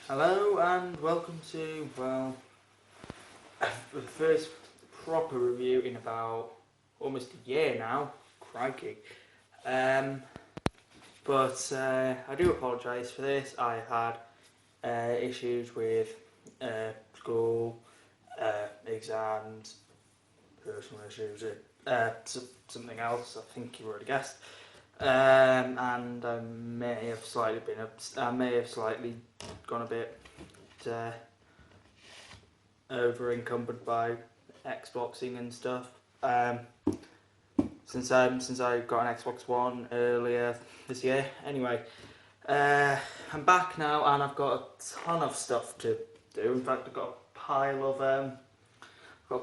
Hello and welcome to, the first proper review in about almost a year now. Crikey. But I do apologise for this. I had issues with school, exams, personal issues, something else, I think you already guessed. And I may have slightly gone a bit over encumbered by Xboxing and stuff. Since I got an Xbox One earlier this year. Anyway, I'm back now and I've got a ton of stuff to do. In fact, I've got a pile of them. I've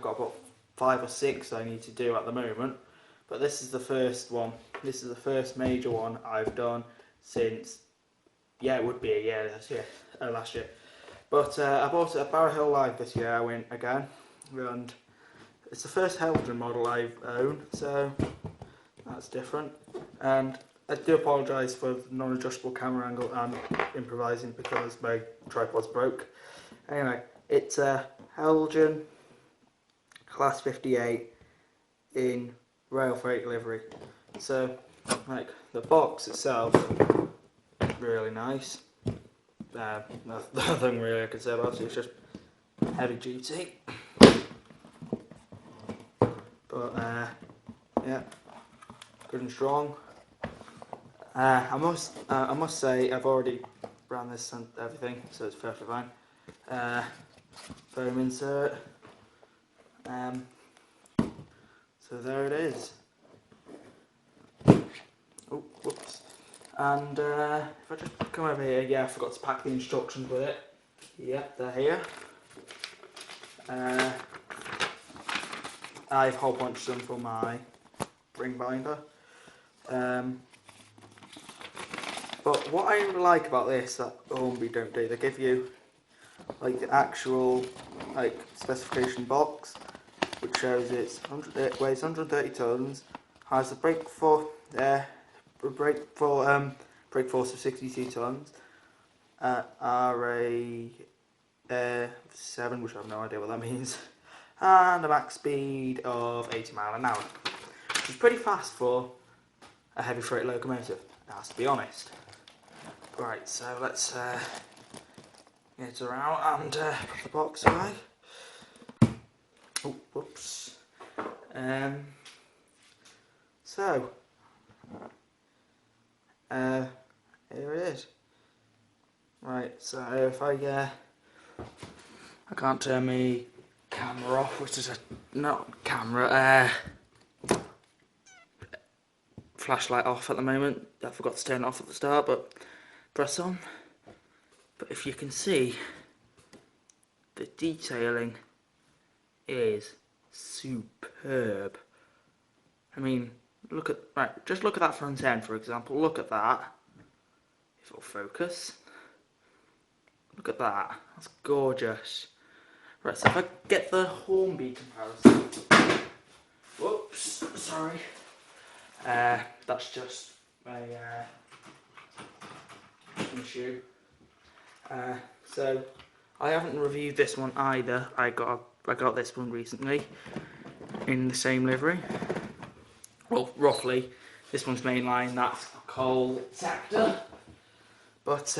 got about 5 or 6 I need to do at the moment. But this is the first one. This is the first major one I've done since, it would be a year last year. But I bought a Barrow Hill Live this year. I went again, and it's the first Heljan model I've owned, so that's different. And I do apologise for the non-adjustable camera angle. I'm improvising because my tripod's broke. Anyway, it's a Heljan Class 58 in rail freight livery. So, like, the box itself, really nice. Nothing really I can say about it. It's just heavy duty. But yeah, good and strong. I must say I've already ran this and everything, so it's perfectly fine. Foam insert. So there it is. Oh, whoops. And if I just come over here, I forgot to pack the instructions with it. Yep, they're here. I've hole punched them for my ring binder. But what I like about this that Hornby don't do, they give you like the actual specification box, which shows it weighs 130 tons, has a brake force of 62 tons, RA7, which I have no idea what that means, and a max speed of 80 miles an hour, which is pretty fast for a heavy freight locomotive, it has to be honest. Right, so let's get it around and put the box away. Oh, whoops. So, here it is. Right, so if I can't turn my camera off, which is flashlight off at the moment. I forgot to turn it off at the start, but press on. But if you can see, the detailing is superb. I mean, just look at that front end, for example. Look at that. If it'll focus. Look at that. That's gorgeous. Right, so if I get the Hornby comparison. Whoops, sorry. That's just my issue. So I haven't reviewed this one either. I got this one recently in the same livery. Well, roughly. This one's mainline. That's coal sector. But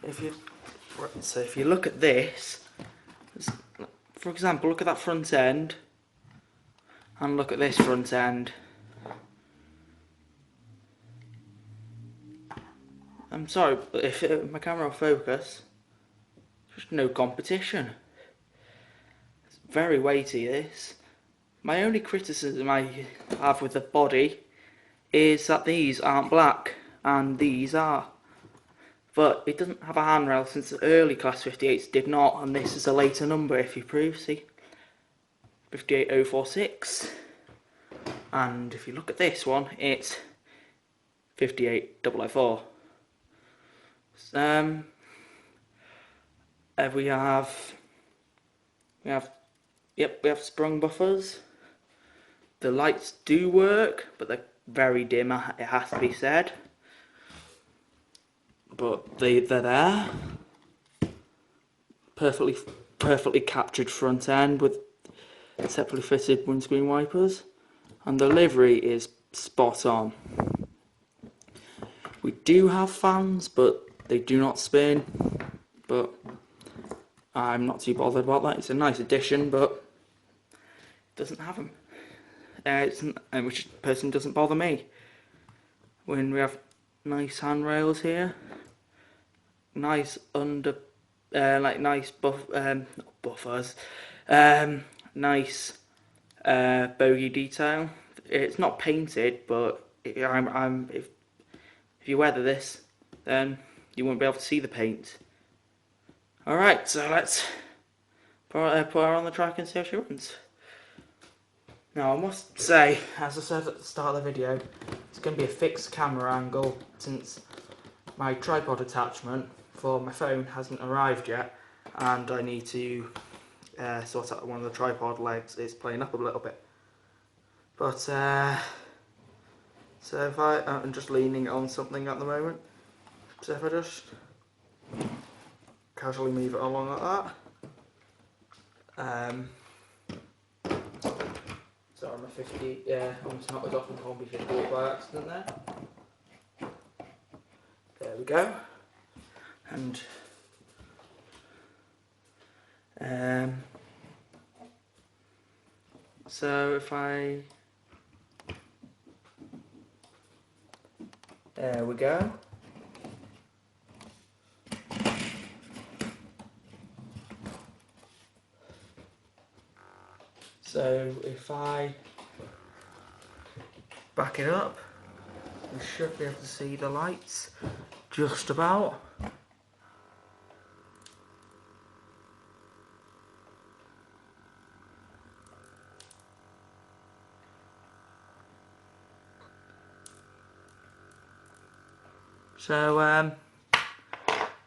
if you look at this, for example, look at that front end, and look at this front end. I'm sorry, but if my camera will focus, there's no competition. It's very weighty, this. My only criticism I have with the body is that these aren't black, and these are. But it doesn't have a handrail, since the early Class 58s did not, and this is a later number if you prove, see? 58046. And if you look at this one, it's 58004. We have sprung buffers. The lights do work, but they're very dim, it has to be said. but they're there. Perfectly captured front end with separately fitted windscreen wipers, and the livery is spot on. We do have fans, but they do not spin, but I'm not too bothered about that. It's a nice addition, but it doesn't have them. Which person doesn't bother me. When we have nice handrails here, nice nice buffers, nice bogey detail. It's not painted, but if you weather this, then you won't be able to see the paint. Alright, so let's put her on the track and see how she runs. Now, I must say, as I said at the start of the video, it's going to be a fixed camera angle since my tripod attachment for my phone hasn't arrived yet, and I need to sort out one of the tripod legs. It's playing up a little bit. But, so if I'm just leaning on something at the moment, so if I just casually move it along like that. Sorry, I'm a 50, almost knocked off and called me 58 by accident there. There we go. And so if I, there we go. So if I back it up, you should be able to see the lights just about.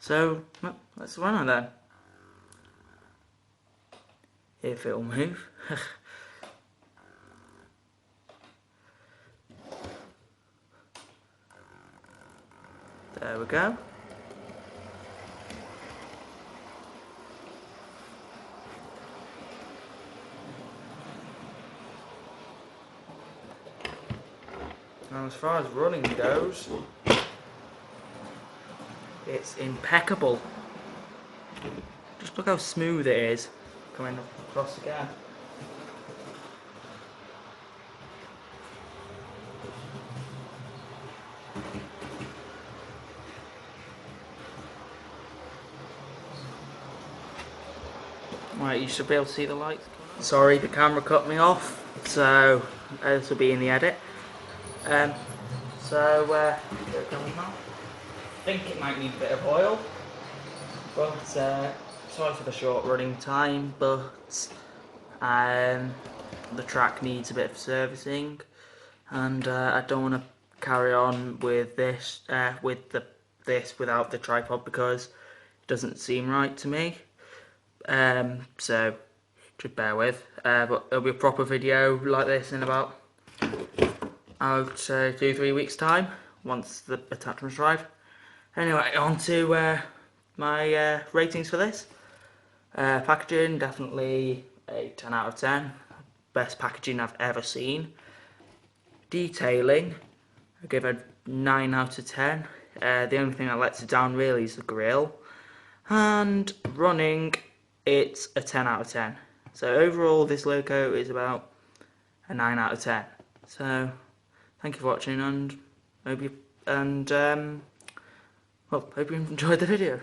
So let's run it then. If it'll move. There we go. Now, as far as running goes, it's impeccable. Just look how smooth it is coming across again. Right, you should be able to see the lights. Sorry, the camera cut me off, so this will be in the edit. Here it comes now. I think it might need a bit of oil, but sorry for the short running time, but the track needs a bit of servicing, and I don't want to carry on with this without the tripod because it doesn't seem right to me. So just bear with, but it'll be a proper video like this in about, I would say, 2-3 weeks time once the attachments arrive. Anyway, on to my ratings for this. Packaging, definitely a 10 out of 10. Best packaging I've ever seen. Detailing, I give a 9 out of 10. The only thing that lets it down really is the grille. And running, it's a 10 out of 10. So overall, this loco is about a 9 out of 10. So thank you for watching, and hope you enjoyed the video.